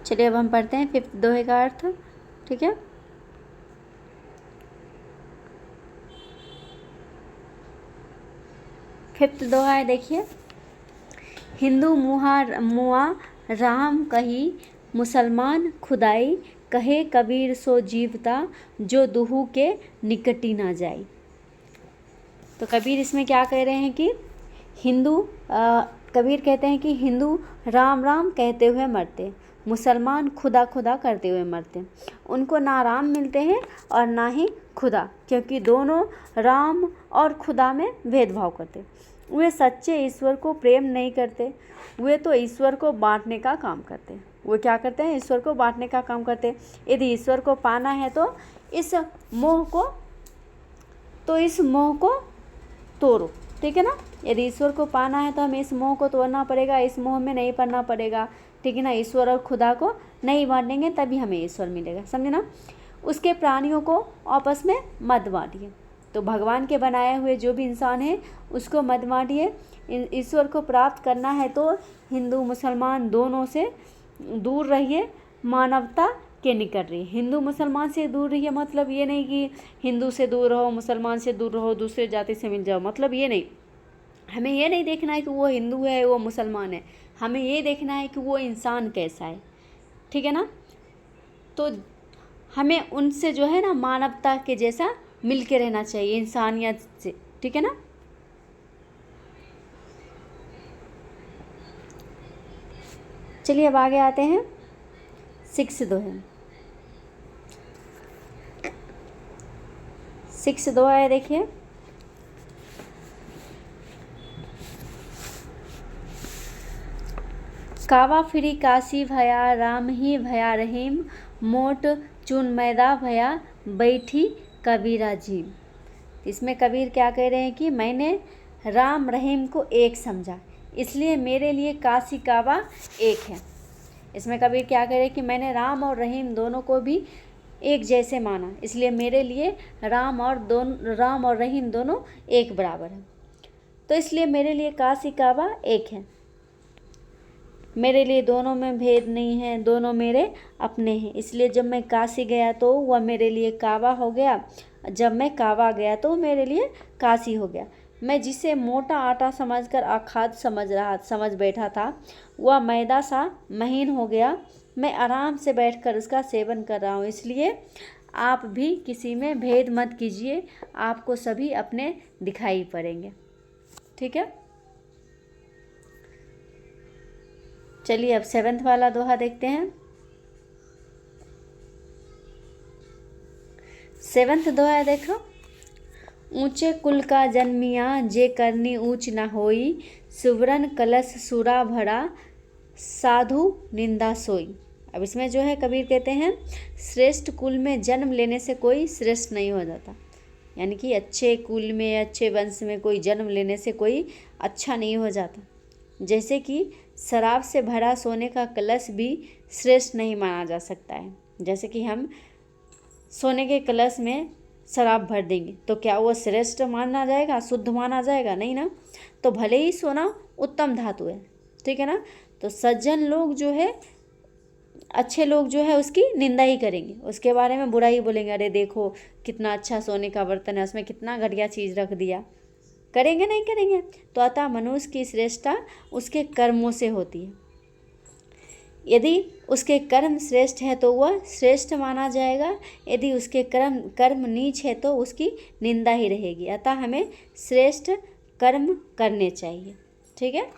चलिए अब हम पढ़ते हैं 5th दोहे का अर्थ। ठीक है, फिफ्थ दोहा है, देखिए। हिंदू मुआ राम कही, मुसलमान खुदाई, कहे कबीर सो जीवता, जो दुहू के निकटी ना जाई। तो कबीर इसमें क्या कह रहे हैं कि कबीर कहते हैं कि हिंदू राम राम कहते हुए मरते, मुसलमान खुदा खुदा करते हुए मरते। उनको ना राम मिलते हैं और ना ही खुदा, क्योंकि दोनों राम और खुदा में भेदभाव करते। वे सच्चे ईश्वर को प्रेम नहीं करते, वे तो ईश्वर को बांटने का काम करते। वो क्या करते हैं? ईश्वर को बांटने का काम करते। यदि ईश्वर को पाना है तो इस मोह को तोड़ो। ठीक है ना, यदि ईश्वर को पाना है तो हमें इस मोह को तोड़ना पड़ेगा, इस मोह में नहीं पड़ना पड़ेगा। ठीक है ना, ईश्वर और खुदा को नहीं बांटेंगे तभी हमें ईश्वर मिलेगा, समझे ना। उसके प्राणियों को आपस में मत बांटिए। तो भगवान के बनाए हुए जो भी इंसान है उसको मत बांटिए। ईश्वर को प्राप्त करना है तो हिंदू मुसलमान दोनों से दूर रहिए, मानवता के निकट रहिए। हिंदू मुसलमान से दूर रहिए मतलब ये नहीं कि हिंदू से दूर रहो, मुसलमान से दूर रहो, दूसरे जाति से मिल जाओ, मतलब ये नहीं। हमें ये नहीं देखना है कि वो हिंदू है वो मुसलमान है, हमें ये देखना है कि वो इंसान कैसा है। ठीक है ना, तो हमें उनसे जो है ना मानवता के जैसा मिल के रहना चाहिए, इंसानियत से। ठीक है ना, चलिए अब आगे आते हैं 6 दोहे। 6 दोहा है, देखिए। कावा फिरी काशी भया, राम ही भया रहीम, मोट चुन मैदा भया, बैठी कबीरा जी। इसमें कबीर क्या कह रहे हैं कि मैंने राम रहीम को एक समझा, इसलिए मेरे लिए काशी कावा एक है। इसमें कबीर क्या कह रहे हैं कि मैंने राम और रहीम दोनों को भी एक जैसे माना, इसलिए मेरे लिए राम और रहीम दोनों एक बराबर है। तो इसलिए मेरे लिए काशी काबा एक है, मेरे लिए दोनों में भेद नहीं है, दोनों मेरे अपने हैं। इसलिए जब मैं काशी गया तो वह मेरे लिए काबा हो गया, जब मैं काबा गया तो मेरे लिए काशी हो गया। मैं जिसे मोटा आटा समझकर अखाद्य समझ बैठा था वह मैदा सा महीन हो गया। मैं आराम से बैठकर उसका सेवन कर रहा हूँ। इसलिए आप भी किसी में भेद मत कीजिए, आपको सभी अपने दिखाई पड़ेंगे। ठीक है, चलिए अब 7th वाला दोहा देखते हैं। 7th दोहा देखो। ऊंचे कुल का जन्मिया, जे करनी ऊंच न होई, सुवर्ण कलश सुरा भरा, साधु निंदा सोई। अब इसमें जो है कबीर कहते हैं श्रेष्ठ कुल में जन्म लेने से कोई श्रेष्ठ नहीं हो जाता, यानी कि अच्छे कुल में अच्छे वंश में कोई जन्म लेने से कोई अच्छा नहीं हो जाता। जैसे कि शराब से भरा सोने का कलश भी श्रेष्ठ नहीं माना जा सकता है। जैसे कि हम सोने के कलश में शराब भर देंगे तो क्या वो श्रेष्ठ माना जाएगा, शुद्ध माना जाएगा? नहीं ना। तो भले ही सोना उत्तम धातु है, ठीक है ना, तो सज्जन लोग जो है, अच्छे लोग जो है उसकी निंदा ही करेंगे, उसके बारे में बुरा ही बोलेंगे, अरे देखो कितना अच्छा सोने का बर्तन है, उसमें कितना घटिया चीज़ रख दिया। करेंगे नहीं करेंगे? तो अतः मनुष्य की श्रेष्ठता उसके कर्मों से होती है। यदि उसके कर्म श्रेष्ठ है तो वह श्रेष्ठ माना जाएगा, यदि उसके कर्म नीच है तो उसकी निंदा ही रहेगी। अतः हमें श्रेष्ठ कर्म करने चाहिए। ठीक है,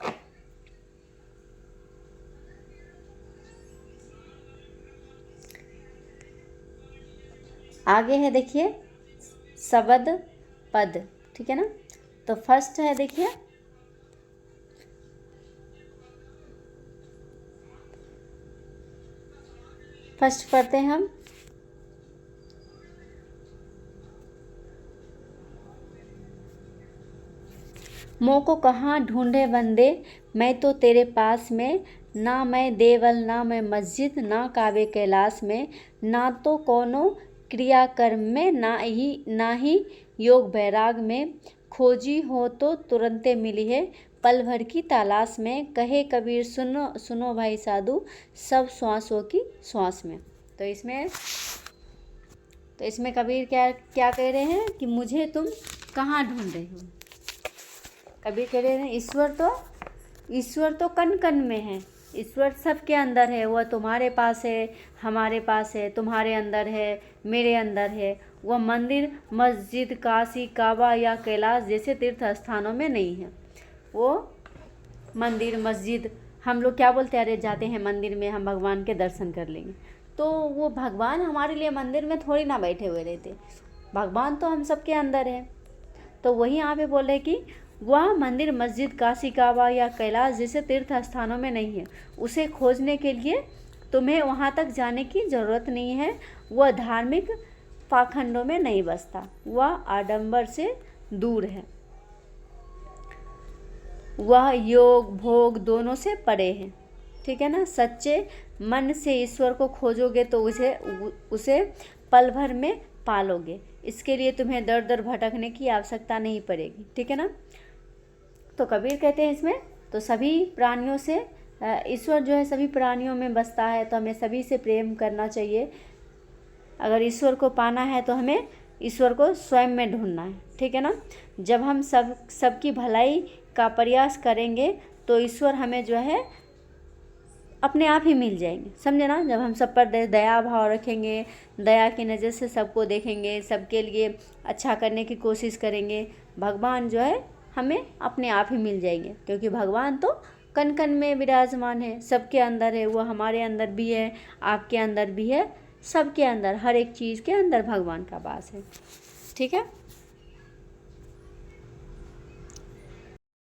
आगे है देखिए शब्द पद। ठीक है ना, तो फर्स्ट है देखिए फर्स्ट पढ़ते हैं हम। मोह को कहाँ ढूंढे बंदे, मैं तो तेरे पास में, ना मैं देवल ना मैं मस्जिद, ना काबे कैलाश में, ना तो कोनो क्रियाकर्म में, ना ही योग वैराग में, खोजी हो तो तुरंते मिली है, पल भर की तलाश में, कहे कबीर सुनो सुनो भाई साधु, सब श्वासों की श्वास में। तो इसमें कबीर क्या क्या कह रहे हैं कि मुझे तुम कहाँ ढूंढ रहे हो। कबीर कह रहे हैं ईश्वर तो कण कण में है, ईश्वर सबके अंदर है। वह तुम्हारे पास है, हमारे पास है, तुम्हारे अंदर है, मेरे अंदर है। वह मंदिर मस्जिद काशी काबा या कैलाश जैसे तीर्थ स्थानों में नहीं है। वो मंदिर मस्जिद, हम लोग क्या बोलते हैं, अरे जाते हैं मंदिर में, हम भगवान के दर्शन कर लेंगे। तो वो भगवान हमारे लिए मंदिर में थोड़ी ना बैठे हुए रहते, भगवान तो हम सबके अंदर है। तो वही यहाँ पे बोल रहे कि वह मंदिर मस्जिद काशी काबा या कैलाश जैसे तीर्थ स्थानों में नहीं है। उसे खोजने के लिए तुम्हें वहाँ तक जाने की ज़रूरत नहीं है। वह धार्मिक पाखंडों में नहीं बसता, वह आडंबर से दूर है, वह योग भोग दोनों से परे है। ठीक है ना। सच्चे मन से ईश्वर को खोजोगे तो उसे पल भर में पालोगे। इसके लिए तुम्हें दर दर भटकने की आवश्यकता नहीं पड़ेगी। ठीक है ना। तो कबीर कहते हैं इसमें तो सभी प्राणियों से ईश्वर जो है सभी प्राणियों में बसता है, तो हमें सभी से प्रेम करना चाहिए। अगर ईश्वर को पाना है तो हमें ईश्वर को स्वयं में ढूंढना है। ठीक है ना। जब हम सबकी भलाई का प्रयास करेंगे तो ईश्वर हमें जो है अपने आप ही मिल जाएंगे, समझे ना। जब हम सब पर दया भाव रखेंगे, दया की नज़र से सबको देखेंगे, सबके लिए अच्छा करने की कोशिश करेंगे, भगवान जो है हमें अपने आप ही मिल जाएंगे। क्योंकि भगवान तो कण कण में विराजमान है, सबके अंदर है। वो हमारे अंदर भी है, आपके अंदर भी है, सबके अंदर, हर एक चीज़ के अंदर भगवान का वास है। ठीक है।